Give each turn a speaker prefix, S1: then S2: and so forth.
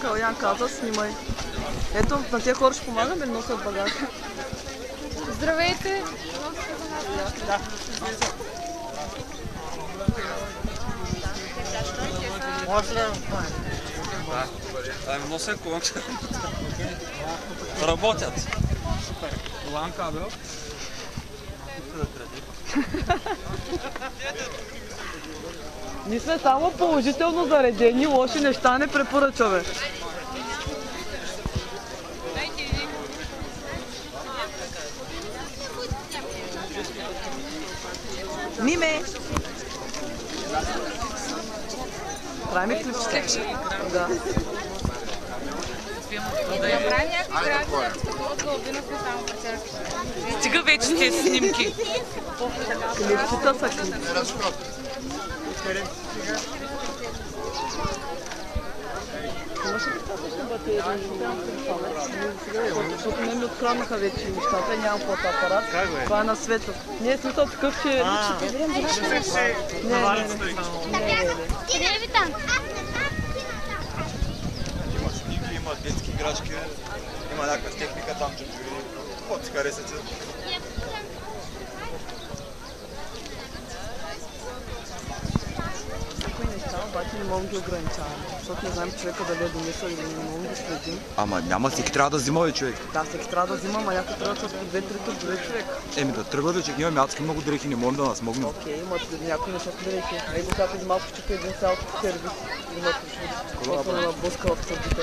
S1: Калян каза, снимай. Ето, на тия хора ще помагаме ли носят багаж?
S2: Здравейте!
S1: Да.
S3: Ами нося колонче. Работят. Лан кабел.
S1: Ние сме само положително заредени, лоши неща не препоръчваме. Миме! Правим клипчета? Да.
S2: Стига вече тези снимки.
S1: Клипчета са клипчета. Имаше ли достатъчно батерии? Защото не ми откраднаха вече нещата, нямам фотоапарат. Това е на света. Не е смисъл такъв, че...
S4: Къде ви там?
S5: Има снимки, има детски играчки, има някаква техника там, че каквото си харесате.
S1: Обаче не можем да ги ограничаваме, защото не знаем човека дали е донесъл или не можем да следим.
S5: Ама няма, всеки трябва да взима, човек.
S1: Да, всеки трябва да взима, ама някой трябва да с по 2-3 турбове човек.
S5: Еми да тръгва, че имаме адски много дрехи, не можем да нас могнем.
S1: Окей, имат някои неща с дрехи. Ей, сега преди малко чука един цял сервис. Имат блъска в съдите.